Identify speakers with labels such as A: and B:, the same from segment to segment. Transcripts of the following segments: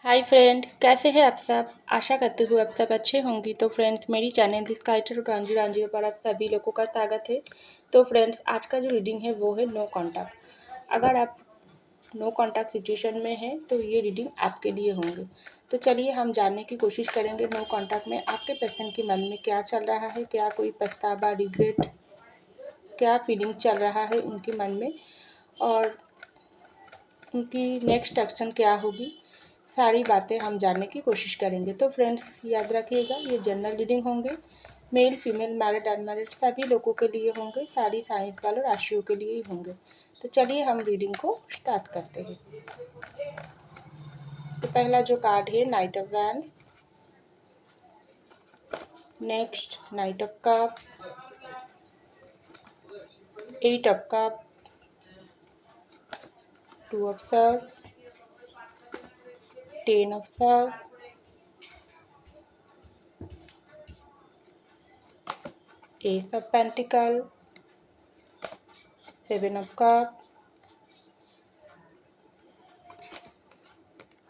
A: Hi friend, कैसे हैं आप सब। आशा करती हूँ आप सब अच्छे होंगी। तो फ्रेंड्स, मेरी चैनल दिस काइटर रांझी रांझी पर आप सभी लोगों का स्वागत है। तो फ्रेंड्स, आज का जो रीडिंग है वो है नो कॉन्टैक्ट। अगर आप नो कॉन्टैक्ट सिचुएशन में हैं तो ये रीडिंग आपके लिए होंगे। तो चलिए हम जानने की कोशिश करेंगे नो कॉन्टैक्ट में आपके पर्सन के मन में क्या चल रहा है, क्या कोई पछतावा, रिग्रेट, क्या फीलिंग चल रहा है उनके मन में और उनकी नेक्स्ट एक्शन क्या होगी। सारी बातें हम जानने की कोशिश करेंगे। तो फ्रेंड्स, याद रखिएगा ये जनरल रीडिंग होंगे। मेल, फीमेल, मैरिड, अनमैरिड सभी लोगों के लिए होंगे। सारी साइंस वाले राशियों के लिए ही होंगे। तो चलिए हम रीडिंग को स्टार्ट करते हैं। तो पहला जो कार्ड है knight of wand, next knight of cup, eight of cup, two of swords, ten of swords, ace of pentacle, seven of cup,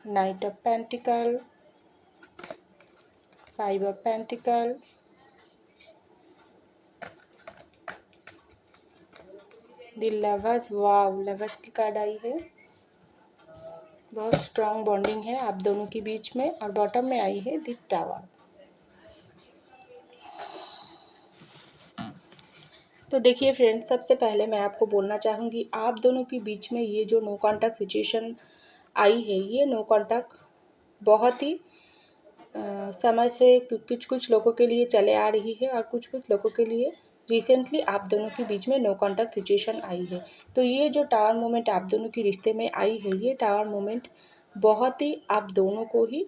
A: knight of pentacle, five of pentacle, the lovers. Wow, lovers की card आई है। बहुत strong bonding है आप दोनों के बीच में। और बॉटम में आई है द टावर। तो देखिए फ्रेंड्स, सबसे पहले मैं आपको बोलना चाहूँगी आप दोनों के बीच में ये जो नो कॉन्टैक्ट सिचुएशन आई है, ये नो कॉन्टैक्ट बहुत ही समय से कुछ कुछ लोगों के लिए चले आ रही है और कुछ कुछ लोगों के लिए रिसेंटली आप दोनों के बीच में नो कॉन्टैक्ट सिचुएशन आई है। तो ये जो टावर मोमेंट आप दोनों के रिश्ते में आई है, ये टावर मोमेंट बहुत ही आप दोनों को ही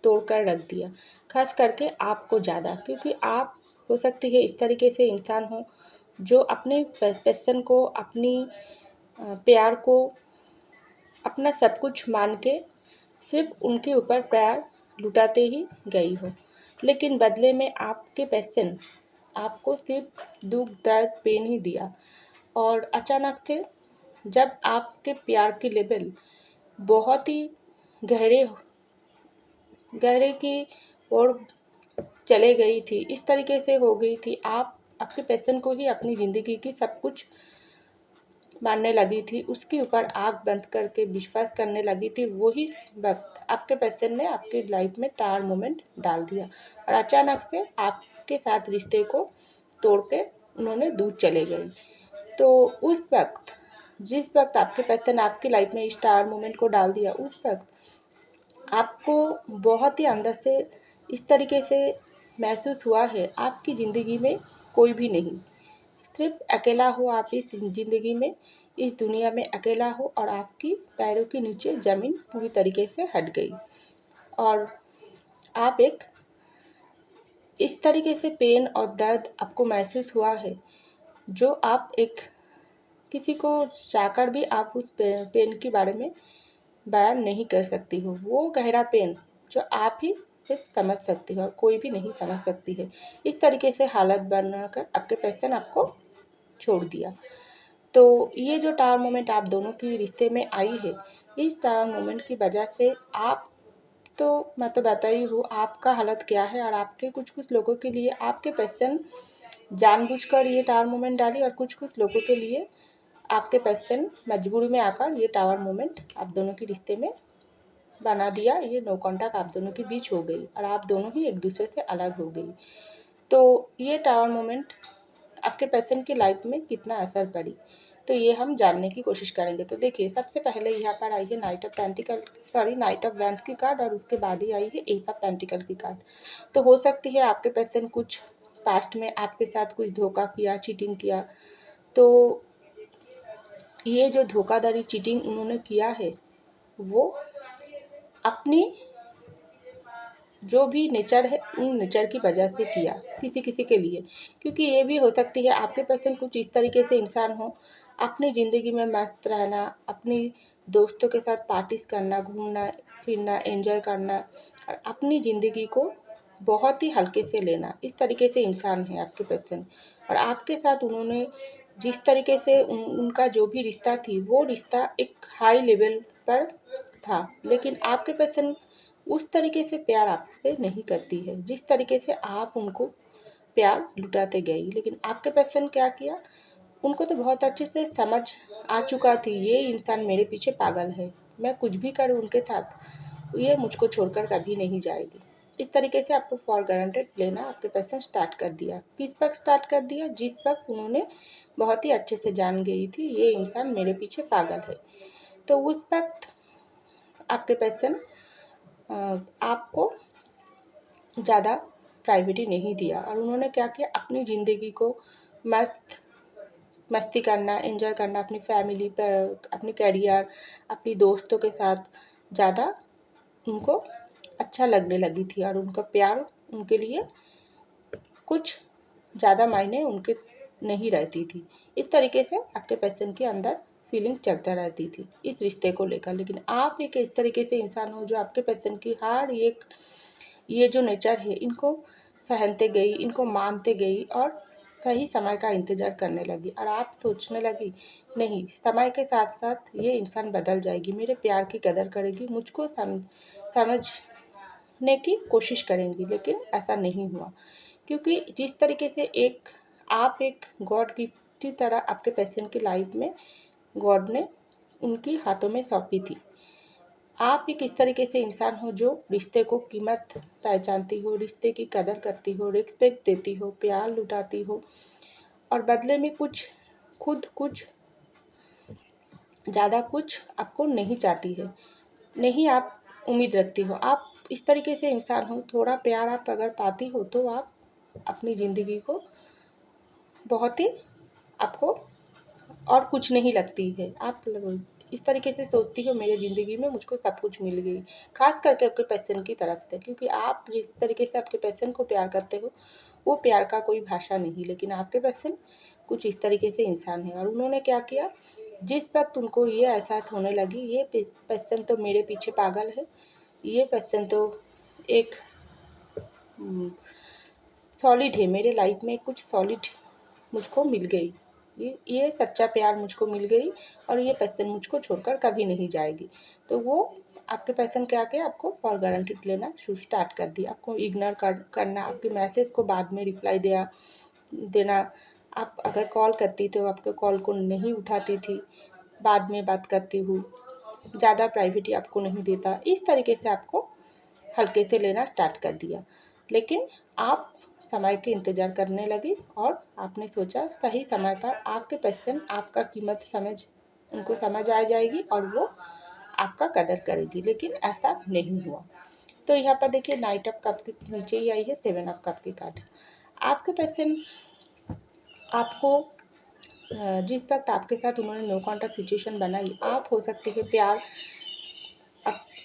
A: तोड़कर रख दिया, खास करके आपको ज़्यादा, क्योंकि आप हो सकती है इस तरीके से इंसान हो जो अपने पैशन को, अपनी प्यार को अपना सब कुछ मान के सिर्फ उनके ऊपर प्यार लुटाते ही गई हो, लेकिन बदले में आपके पैशन आपको सिर्फ दुख, दर्द, पेन ही दिया। और अचानक से जब आपके प्यार की लेवल बहुत ही गहरे गहरे की ओर चले गई थी, इस तरीके से हो गई थी, आप आपके पैशन को ही अपनी ज़िंदगी की सब कुछ मानने लगी थी, उसके ऊपर आँख बंद करके विश्वास करने लगी थी। वही वक्त आपके पैशन ने आपकी लाइफ में टार मोमेंट डाल दिया और अचानक से आपके साथ रिश्ते को तोड़ के उन्होंने दूर चले गई। तो उस वक्त, जिस वक्त आपके पैशन आपकी लाइफ में इस टार मोमेंट को डाल दिया, उस वक्त आपको बहुत ही अंदर से इस तरीके से महसूस हुआ है आपकी ज़िंदगी में कोई भी नहीं, सिर्फ अकेला हो आप इस ज़िंदगी में, इस दुनिया में अकेला हो और आपकी पैरों के नीचे ज़मीन पूरी तरीके से हट गई और आप एक इस तरीके से पेन और दर्द आपको महसूस हुआ है जो आप एक किसी को चाहकर भी आप उस पेन के बारे में बयान नहीं कर सकती हो। वो गहरा पेन जो आप ही सिर्फ समझ सकती हो और कोई भी नहीं समझ सकती है। इस तरीके से हालत बनाकर आपके पैशन आपको छोड़ दिया। तो ये जो टावर मोमेंट आप दोनों के रिश्ते में आई है, इस टावर मोमेंट की वजह से आप, तो मैं तो बता ही हूँ आपका हालत क्या है। और आपके कुछ कुछ लोगों के लिए आपके पैशन जानबूझकर ये टावर मोमेंट डाली और कुछ कुछ लोगों के लिए आपके पैशन मजबूरी में आकर ये टावर मोमेंट आप दोनों के रिश्ते में बना दिया। ये नो कॉन्टैक्ट आप दोनों के बीच हो गई और आप दोनों ही एक दूसरे से अलग हो गई। तो ये टावर मोमेंट आपके पैशन की लाइफ में कितना असर पड़ी, तो ये हम जानने की कोशिश करेंगे। तो देखिए, सबसे पहले यहाँ पर आई है knight of pentacle, sorry night of wand की कार्ड और उसके बाद ही आई है एस ऑफ पेंटिकल की कार्ड। तो हो सकती है आपके पैशन कुछ पास्ट में आपके साथ कुछ धोखा किया, चीटिंग किया। तो ये जो धोखाधड़ी, चीटिंग उन्होंने किया है वो अपनी जो भी नेचर है उन नेचर की वजह से किया किसी किसी के लिए, क्योंकि ये भी हो सकती है आपके पर्सन कुछ इस तरीके से इंसान हो, अपनी ज़िंदगी में मस्त रहना, अपनी दोस्तों के साथ पार्टीज करना, घूमना फिरना, एंजॉय करना और अपनी ज़िंदगी को बहुत ही हल्के से लेना, इस तरीके से इंसान है आपके पर्सन। और आपके साथ उन्होंने जिस तरीके से उनका जो भी रिश्ता थी, वो रिश्ता एक हाई लेवल पर था, लेकिन आपके पर्सन उस तरीके से प्यार आपसे नहीं करती है जिस तरीके से आप उनको प्यार लुटाते गए। लेकिन आपके पर्सन क्या किया, उनको तो बहुत अच्छे से समझ आ चुका थी ये इंसान मेरे पीछे पागल है, मैं कुछ भी करूँ उनके साथ ये मुझको छोड़कर कभी नहीं जाएगी। इस तरीके से आपको फॉर ग्रांटेड लेना आपके पर्सन स्टार्ट कर दिया। किस वक्त स्टार्ट कर दिया, जिस वक्त उन्होंने बहुत ही अच्छे से जान गई थी ये इंसान मेरे पीछे पागल है। तो उस वक्त आपके पर्सन आपको ज़्यादा प्राइवेटी नहीं दिया और उन्होंने क्या किया, अपनी ज़िंदगी को मस्ती करना, एंजॉय करना, अपनी फैमिली पर, अपनी करियर, अपनी दोस्तों के साथ ज़्यादा उनको अच्छा लगने लगी थी और उनका प्यार उनके लिए कुछ ज़्यादा मायने उनके नहीं रहती थी। इस तरीके से आपके पर्सन के अंदर फीलिंग चलता रहती थी इस रिश्ते को लेकर। लेकिन आप एक इस तरीके से इंसान हो जो आपके पर्सन की हर एक ये जो नेचर है इनको सहनते गई, इनको मानते गई और सही समय का इंतज़ार करने लगी। और आप सोचने लगी नहीं, समय के साथ साथ ये इंसान बदल जाएगी, मेरे प्यार की कदर करेगी, मुझको समझने की कोशिश करेंगी। लेकिन ऐसा नहीं हुआ, क्योंकि जिस तरीके से एक गॉड गिफ्ट की तरह आपके पर्सन की लाइफ में गॉड ने उनकी हाथों में सौंपी थी। आप एक इस तरीके से इंसान हो जो रिश्ते को कीमत पहचानती हो, रिश्ते की कदर करती हो, रिस्पेक्ट देती हो, प्यार लुटाती हो और बदले में कुछ ज़्यादा कुछ आपको नहीं चाहती है, नहीं आप उम्मीद रखती हो। आप इस तरीके से इंसान हो, थोड़ा प्यार आप अगर पाती हो तो आप अपनी ज़िंदगी को बहुत ही आपको और कुछ नहीं लगती है। आप इस तरीके से सोचती हो मेरी ज़िंदगी में मुझको सब कुछ मिल गई, ख़ास करके आपके पर्सन की तरफ से, क्योंकि आप जिस तरीके से आपके पर्सन को प्यार करते हो वो प्यार का कोई भाषा नहीं। लेकिन आपके पर्सन कुछ इस तरीके से इंसान है और उन्होंने क्या किया, जिस वक्त उनको ये एहसास होने लगी ये पर्सन तो मेरे पीछे पागल है, ये पर्सन तो एक सॉलिड है, मेरे लाइफ में कुछ सॉलिड मुझको मिल गई, ये सच्चा प्यार मुझको मिल गई और ये पर्सन मुझको छोड़कर कभी नहीं जाएगी। तो वो आपके पर्सन क्या किया, आपको फॉर गारंटेड लेना स्टार्ट कर दिया, आपको इग्नोर करना, आपके मैसेज को बाद में रिप्लाई देना। आप अगर कॉल करती तो आपके कॉल को नहीं उठाती थी, बाद में बात करती हूँ, ज़्यादा प्राइवेटी आपको नहीं देता, इस तरीके से आपको हल्के से लेना स्टार्ट कर दिया। लेकिन आप समय के इंतज़ार करने लगी और आपने सोचा सही समय पर आपके पर्सन आपका कीमत उनको समझ आ जाएगी और वो आपका कदर करेगी। लेकिन ऐसा नहीं हुआ। तो यहाँ पर देखिए नाइट ऑफ कप के नीचे ही आई है 7 ऑफ कप की कार्ड। आपके पर्सन आपको जिस वक्त आपके साथ उन्होंने नो कॉन्टैक्ट सिचुएशन बनाई, आप हो सकती है प्यार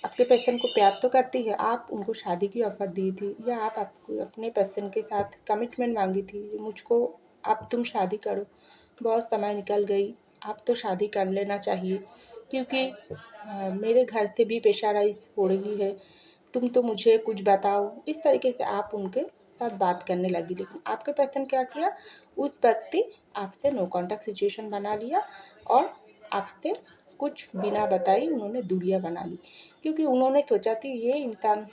A: आपके पर्सन को प्यार तो करती है, आप उनको शादी की ऑफ़र दी थी या आप अपने पर्सन के साथ कमिटमेंट मांगी थी, मुझको अब तुम शादी करो, बहुत समय निकल गई, अब तो शादी कर लेना चाहिए, क्योंकि मेरे घर से भी प्रेशराइज हो रही है, तुम तो मुझे कुछ बताओ। इस तरीके से आप उनके साथ बात करने लगी। लेकिन आपके पर्सन क्या किया, उस व्यक्ति आपसे नो कॉन्टैक्ट सिचुएशन बना लिया और आपसे कुछ बिना बताई उन्होंने दूरियां बना ली, क्योंकि उन्होंने सोचा थी ये इंसान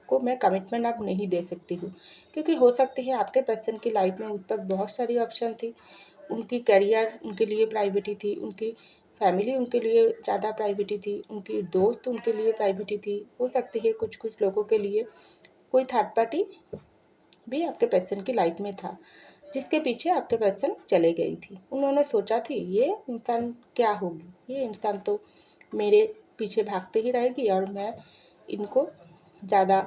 A: को मैं कमिटमेंट अब नहीं दे सकती हूँ, क्योंकि हो सकती है आपके पर्सन की लाइफ में उस वक्त बहुत सारी ऑप्शन थी, उनकी करियर उनके लिए प्राइवेटी थी, उनकी फैमिली उनके लिए ज़्यादा प्राइवेटी थी, उनकी दोस्त उनके लिए प्राइवेटी थी, हो सकती है कुछ कुछ लोगों के लिए कोई थर्ड पार्टी भी आपके पर्सन की लाइफ में था, जिसके पीछे आपके पर्सन चले गई थी। उन्होंने सोचा थी ये इंसान क्या होगी, ये इंसान तो मेरे पीछे भागते ही रहेगी और मैं इनको ज़्यादा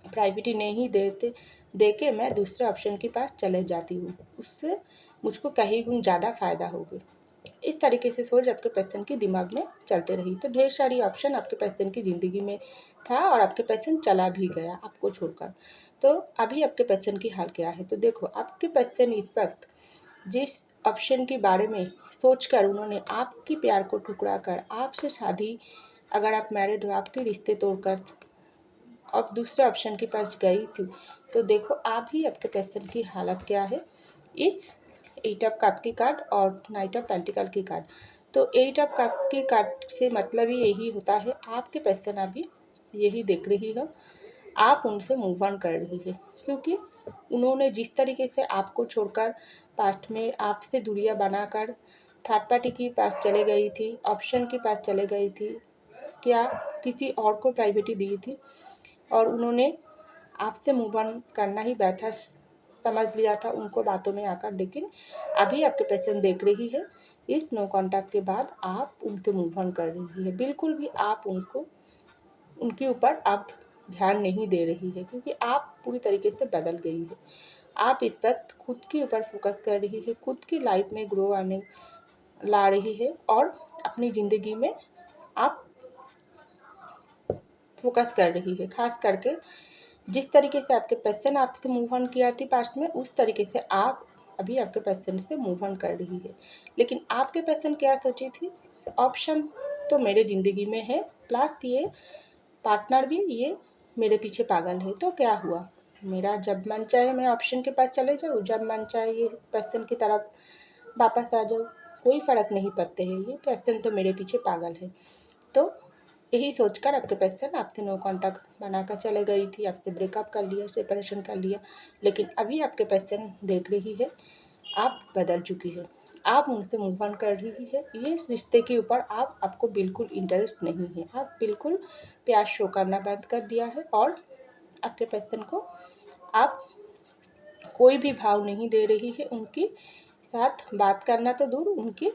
A: प्राइवेटी नहीं दे के मैं दूसरे ऑप्शन के पास चले जाती हूँ, उससे मुझको कहीं गुण ज़्यादा फ़ायदा होगा। इस तरीके से सोच आपके पर्सन के दिमाग में चलते रही। तो ढेर सारी ऑप्शन आपके पर्सन की ज़िंदगी में था और आपके पर्सन चला भी गया आपको छोड़कर। तो अभी आपके पर्सन की हाल क्या है, तो देखो आपके पर्सन इस वक्त जिस ऑप्शन के बारे में सोचकर उन्होंने आपकी प्यार को ठुकरा कर आपसे शादी, अगर आप मैरिड हो, आपके रिश्ते तोड़कर अब दूसरे ऑप्शन के पास गई थी, तो देखो आप ही आपके पर्सन की हालत क्या है इस 8 ऑफ कप की कार्ड और नाइट ऑफ पेंटिकल की कार्ड। तो 8 ऑफ कप के कार्ड से मतलब ही यही होता है, आपके पर्सन अभी यही देख रही है, आप उनसे मूव ऑन कर रही है, क्योंकि उन्होंने जिस तरीके से आपको छोड़कर पास्ट में आपसे दूरियां बनाकर थर्ड पार्टी के पास चले गई थी, ऑप्शन के पास चले गई थी, क्या किसी और को प्राइवेटी दी थी, और उन्होंने आपसे मूव ऑन करना ही बेहतर समझ लिया था उनको बातों में आकर। लेकिन अभी आपके पर्सन देख रही है, इस नो कॉन्टैक्ट के बाद आप उनसे मूव ऑन कर रही है, बिल्कुल भी आप उनके ऊपर आप ध्यान नहीं दे रही है, क्योंकि आप पूरी तरीके से बदल गई है। आप इस वक्त खुद के ऊपर फोकस कर रही है, खुद की लाइफ में ग्रो आने ला रही है, और अपनी ज़िंदगी में आप फोकस कर रही है। खास करके जिस तरीके से आपके पर्सन आपसे मूव ऑन किया थी पास्ट में, उस तरीके से आप अभी आपके पर्सन से मूव ऑन कर रही है। लेकिन आपके पर्सन क्या सोची थी, ऑप्शन तो मेरे ज़िंदगी में है, प्लस ये पार्टनर भी ये मेरे पीछे पागल है, तो क्या हुआ, मेरा जब मन चाहे मैं ऑप्शन के पास चले जाऊँ, जब मन चाहे ये पर्सन की तरफ वापस आ जाऊँ, कोई फ़र्क नहीं पड़ते है, ये पर्सन तो मेरे पीछे पागल है। तो यही सोचकर आपके पर्सन आपसे नो कॉन्टैक्ट बनाकर चले गई थी, आपसे ब्रेकअप कर लिया, सेपरेशन कर लिया। लेकिन अभी आपके पर्सन देख रही है, आप बदल चुकी है, आप उनसे मूव ऑन कर रही है, ये रिश्ते के ऊपर आपको बिल्कुल इंटरेस्ट नहीं है, आप बिल्कुल प्यार शो करना बंद कर दिया है, और आपके पर्सन को आप कोई भी भाव नहीं दे रही है, उनकी साथ बात करना तो दूर, उनकी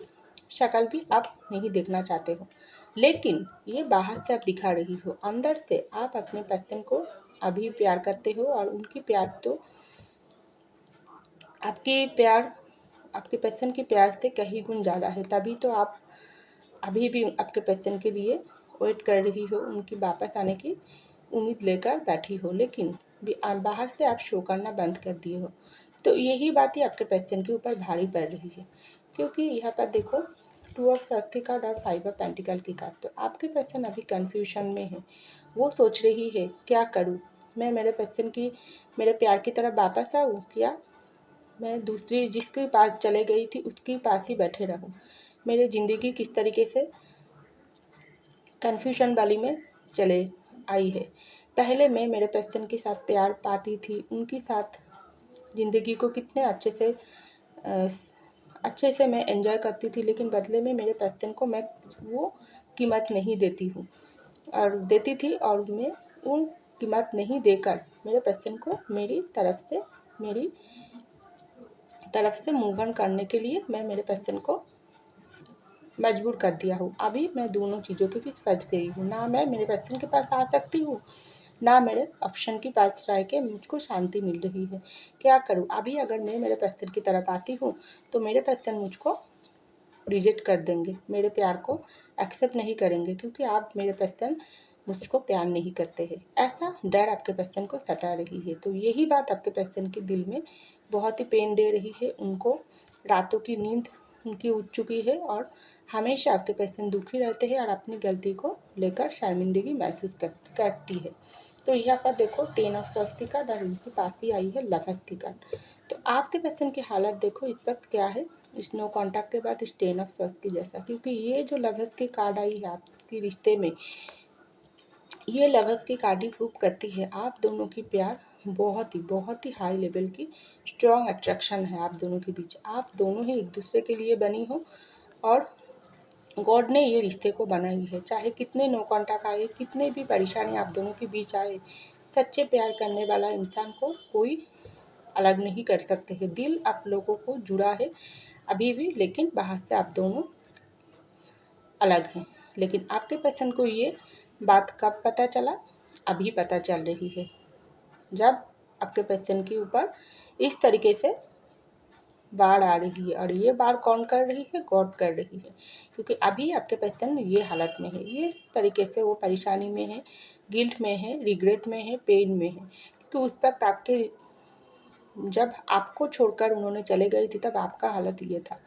A: शक्ल भी आप नहीं देखना चाहते हो। लेकिन ये बाहर से आप दिखा रही हो, अंदर से आप अपने पर्सन को अभी प्यार करते हो, और उनकी प्यार तो आपके पर्सन के प्यार से कहीं गुण ज़्यादा है। तभी तो आप अभी भी आपके पर्सन के लिए वेट कर रही हो, उनकी वापस आने की उम्मीद लेकर बैठी हो, लेकिन बाहर से आप शो करना बंद कर दिए हो। तो यही बात ही आपके पर्सन के ऊपर भारी पड़ रही है, क्योंकि यहाँ पर देखो 2 ऑफ सॉर्ड्स की कार्ड और 5 ऑफ पेंटिकल की कार्ड, तो आपके पर्सन अभी कन्फ्यूजन में है। वो सोच रही है, क्या करूँ, मैं मेरे प्यार की तरफ वापस आऊँ, क्या मैं दूसरी जिसके पास चले गई थी उसके पास ही बैठे रहूँ। मेरी ज़िंदगी किस तरीके से कन्फ्यूजन वाली में चले आई है। पहले मैं मेरे पर्सन के साथ प्यार पाती थी, उनके साथ ज़िंदगी को कितने अच्छे से मैं एंजॉय करती थी, लेकिन बदले में मेरे पर्सन को मैं वो कीमत नहीं देती हूँ, और देती थी, और मैं उन कीमत नहीं देकर मेरे पर्सन को मेरी तरफ से मूव ऑन करने के लिए मैं मेरे पर्सन को मजबूर कर दिया हूँ। अभी मैं दोनों चीज़ों के बीच फंस गई हूँ, ना मैं मेरे पर्सन के पास आ सकती हूँ, ना मेरे ऑप्शन के पास रह के मुझको शांति मिल रही है। क्या करूँ, अभी अगर मैं मेरे पर्सन की तरफ आती हूँ तो मेरे पर्सन मुझको रिजेक्ट कर देंगे, मेरे प्यार को एक्सेप्ट नहीं करेंगे, क्योंकि आप मेरे पर्सन मुझको प्यार नहीं करते हैं, ऐसा डर आपके पर्सन को सता रही है। तो यही बात आपके पर्सन के दिल में बहुत ही पेन दे रही है, उनको रातों की नींद उनकी उठ चुकी है, और हमेशा आपके पर्सन दुखी रहते हैं, और अपनी गलती को लेकर शर्मिंदगी महसूस करती है। तो यहाँ पर देखो 10 ऑफ सॉर्ड्स की कार्ड, और उनके पास ही आई है लवर्स की कार्ड। तो आपके पर्सन की हालत देखो इस वक्त क्या है, इस नो कॉन्टैक्ट के बाद इस 10 ऑफ सॉर्ड्स की जैसा, क्योंकि ये जो लवर्स की कार्ड आई है आपके रिश्ते में, ये लवर्स की कार्ड ही प्रूव करती है आप दोनों की प्यार बहुत ही हाई लेवल की स्ट्रॉन्ग अट्रैक्शन है आप दोनों के बीच, आप दोनों ही एक दूसरे के लिए बनी हो, और गॉड ने ये रिश्ते को बनाई है। चाहे कितने नो कॉन्टैक्ट आए, कितने भी परेशानी आप दोनों के बीच आए, सच्चे प्यार करने वाला इंसान को कोई अलग नहीं कर सकते हैं। दिल आप लोगों को जुड़ा है अभी भी, लेकिन बाहर से आप दोनों अलग हैं। लेकिन आपके पर्सन को ये बात कब पता चला, अभी पता चल रही है, जब आपके पर्सन के ऊपर इस तरीके से बाढ़ आ रही है, और ये बाढ़ कौन कर रही है, गॉड कर रही है, क्योंकि अभी आपके पर्सन ये हालत में है, ये इस तरीके से वो परेशानी में है, गिल्ट में है, रिग्रेट में है, पेन में है, क्योंकि उस वक्त जब आपको छोड़कर उन्होंने चले गई थी तब आपका हालत ये था।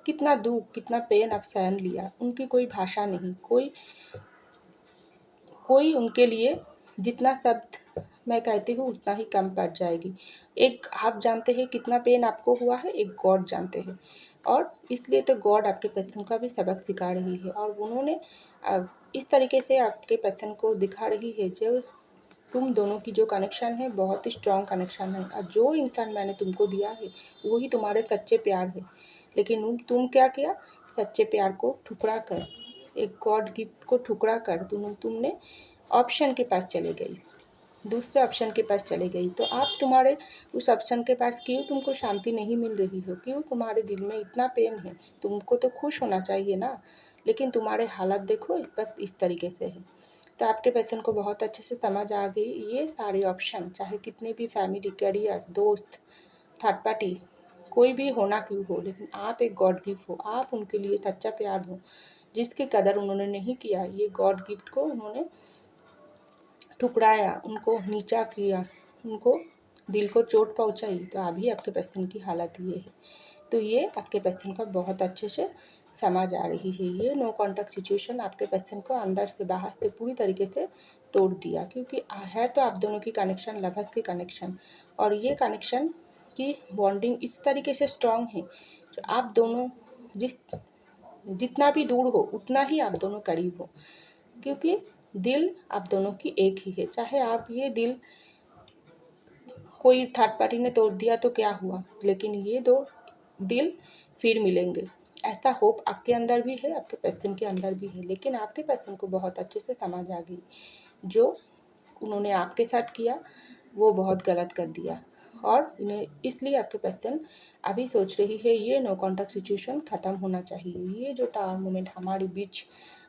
A: कितना दुख, कितना पेन आप सहन लिया, उनकी कोई भाषा नहीं, कोई उनके लिए जितना शब्द मैं कहती हूँ उतना ही कम पड़ जाएगी। एक आप जानते हैं कितना पेन आपको हुआ है, एक गॉड जानते हैं। और इसलिए तो गॉड आपके पर्सन का भी सबक सिखा रही है, और उन्होंने इस तरीके से आपके पर्सन को दिखा रही है जो तुम दोनों की जो कनेक्शन है बहुत ही स्ट्रॉन्ग कनेक्शन है, और जो इंसान मैंने तुमको दिया है वही तुम्हारे सच्चे प्यार है। लेकिन तुम क्या किया, सच्चे प्यार को ठुकरा कर, एक गॉड गिफ्ट को ठुकरा कर तुमने ऑप्शन के पास चले गई, दूसरे ऑप्शन के पास चले गई। तो आप तुम्हारे उस ऑप्शन के पास क्यों तुमको शांति नहीं मिल रही हो, क्यों तुम्हारे दिल में इतना पेन है? तुमको तो खुश होना चाहिए ना, लेकिन तुम्हारे हालत देखो इस वक्त इस तरीके से है। तो आपके पर्सन को बहुत अच्छे से समझ आ गई ये सारे ऑप्शन, चाहे कितने भी फैमिली, करियर, दोस्त, थर्ड पार्टी, कोई भी होना क्यों हो, लेकिन आप एक गॉड गिफ्ट हो, आप उनके लिए सच्चा प्यार हो, जिसकी कदर उन्होंने नहीं किया। ये गॉड गिफ्ट को उन्होंने ठुकराया, उनको नीचा किया, उनको दिल को चोट पहुंचाई, तो अभी आपके पर्सन की हालत ये है। तो ये आपके पर्सन का बहुत अच्छे से समझ आ रही है। ये नो कॉन्टैक्ट सिचुएशन आपके पर्सन को अंदर से बाहर से पूरी तरीके से तोड़ दिया, क्योंकि है तो आप दोनों की कनेक्शन लवर्स की कनेक्शन, और ये कनेक्शन की बॉन्डिंग इस तरीके से स्ट्रांग है जो आप दोनों जितना भी दूर हो उतना ही आप दोनों करीब हो, क्योंकि दिल आप दोनों की एक ही है। चाहे आप ये दिल कोई थर्ड पार्टी ने तोड़ दिया तो क्या हुआ, लेकिन ये दो दिल फिर मिलेंगे, ऐसा होप आपके अंदर भी है, आपके पर्सन के अंदर भी है। लेकिन आपके पर्सन को बहुत अच्छे से समझ आ गई जो उन्होंने आपके साथ किया वो बहुत गलत कर दिया, और इन्हें इसलिए आपके पर्सन अभी सोच रही है ये नो कॉन्टैक्ट सिचुएशन ख़त्म होना चाहिए। ये जो टावर मोमेंट हमारे बीच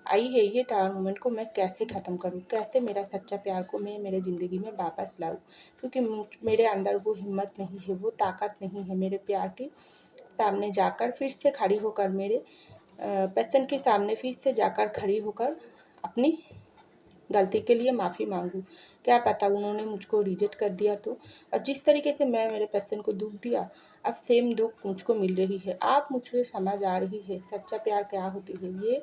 A: आई है, ये टावर मोमेंट को मैं कैसे ख़त्म करूँ, कैसे मेरा सच्चा प्यार को मैं मेरे ज़िंदगी में वापस लाऊँ, क्योंकि मेरे अंदर वो हिम्मत नहीं है, वो ताकत नहीं है मेरे प्यार के सामने जाकर फिर से खड़ी होकर, मेरे पर्सन के सामने फिर से जाकर खड़ी होकर अपनी गलती के लिए माफ़ी मांगूँ। क्या पता उन्होंने मुझको रिजेक्ट कर दिया तो, और जिस तरीके से मैं मेरे पर्सन को दुख दिया अब सेम दुख मुझको मिल रही है। आप मुझे समझ आ रही है सच्चा प्यार क्या होती है। ये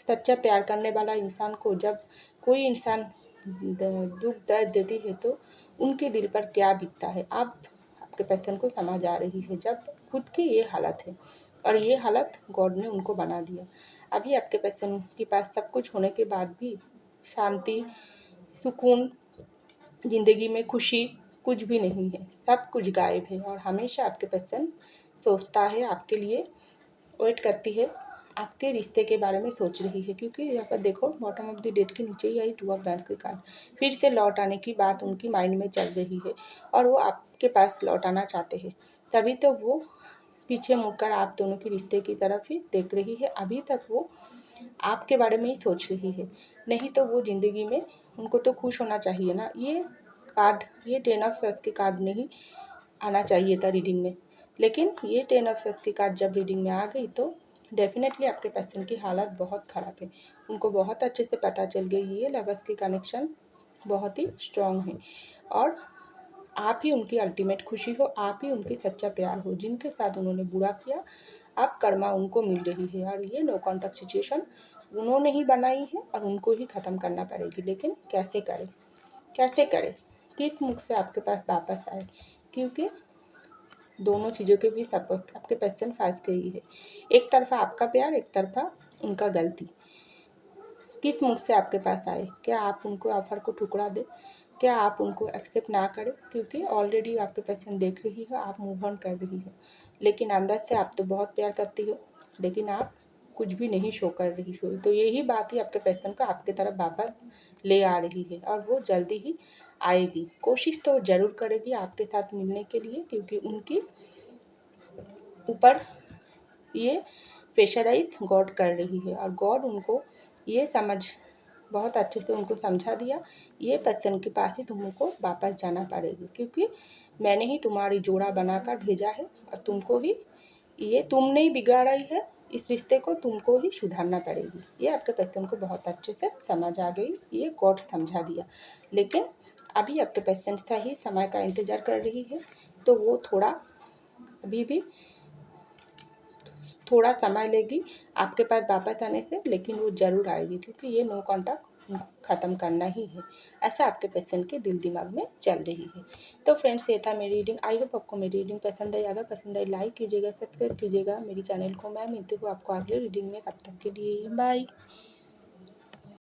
A: सच्चा प्यार करने वाला इंसान को जब कोई इंसान दुख दर्द देती है तो उनके दिल पर क्या बीतता है, आप आपके पर्सन को समझ आ रही है जब खुद की ये हालत है, और ये हालत गॉड ने उनको बना दिया। अभी आपके पर्सन के पास सब कुछ होने के बाद भी शांति, सुकून, ज़िंदगी में खुशी कुछ भी नहीं है, सब कुछ गायब है। और हमेशा आपके पर्सन सोचता है आपके लिए, वेट करती है, आपके रिश्ते के बारे में सोच रही है, क्योंकि यहाँ पर देखो बॉटम ऑफ द डेट के नीचे ही आई टू ऑफ बैंक्स के कार्ड, फिर से लौट आने की बात उनकी माइंड में चल रही है, और वो आपके पास लौट आना चाहते हैं। तभी तो वो पीछे मुड़कर आप दोनों के रिश्ते की तरफ ही देख रही है। अभी तक वो आपके बारे में ही सोच रही है, नहीं तो वो ज़िंदगी में उनको तो खुश होना चाहिए ना। ये कार्ड, ये 10 ऑफ सॉर्ड्स के कार्ड नहीं आना चाहिए था रीडिंग में, लेकिन ये 10 ऑफ सॉर्ड्स की कार्ड जब रीडिंग में आ गई तो डेफिनेटली आपके पर्सन की हालत बहुत ख़राब है। उनको बहुत अच्छे से पता चल गई ये लवर्स की कनेक्शन बहुत ही स्ट्रॉन्ग है, और आप ही उनकी अल्टीमेट खुशी हो, आप ही उनकी सच्चा प्यार हो। जिनके साथ उन्होंने बुरा किया अब कर्मा उनको मिल रही है, और ये नो कॉन्टैक्ट सिचुएशन उन्होंने ही बनाई है और उनको ही ख़त्म करना पड़ेगी। लेकिन कैसे करें, कैसे करें, किस मुख से आपके पास वापस आए, क्योंकि दोनों चीज़ों के भी सपोर्ट आपके पर्सन फंस गई है। एक तरफा आपका प्यार, एक तरफा उनका गलती। किस मुख से आपके पास आए, क्या आप उनको ऑफर को ठुकरा दें, क्या आप उनको एक्सेप्ट ना करें, क्योंकि ऑलरेडी आपके पर्सन देख रही है आप मूव ऑन कर रही हो, लेकिन अंदर से आप तो बहुत प्यार करती हो, लेकिन आप कुछ भी नहीं शो कर रही हो। तो यही बात ही आपके पर्सन को आपके तरफ वापस ले आ रही है, और वो जल्दी ही आएगी। कोशिश तो ज़रूर करेगी आपके साथ मिलने के लिए, क्योंकि उनकी ऊपर ये प्रेशराइज गॉड कर रही है, और गॉड उनको ये समझ बहुत अच्छे से उनको समझा दिया ये पर्सन के पास ही तुमको वापस जाना पड़ेगी, क्योंकि मैंने ही तुम्हारी जोड़ा बनाकर भेजा है, और तुमको ही ये तुमने ही बिगाड़ा है, इस रिश्ते को तुमको ही सुधारना पड़ेगी। ये आपके पर्सन को बहुत अच्छे से समझ आ गई, ये गॉड समझा दिया। लेकिन अभी आपके पर्सन सही समय का इंतज़ार कर रही है, तो वो थोड़ा अभी भी थोड़ा समय लेगी आपके पास वापस आने से, लेकिन वो ज़रूर आएगी, क्योंकि ये नो कॉन्टैक्ट ख़त्म करना ही है, ऐसा आपके पेशेंट के दिल दिमाग में चल रही है। तो फ्रेंड्स, ये था मेरी रीडिंग। आई होप आपको मेरी रीडिंग पसंद आई। अगर पसंद आई, लाइक कीजिएगा, सब्सक्राइब कीजिएगा मेरी चैनल को। मैं मिलती हूँ आपको अगले रीडिंग में, तब तक के लिए बाय।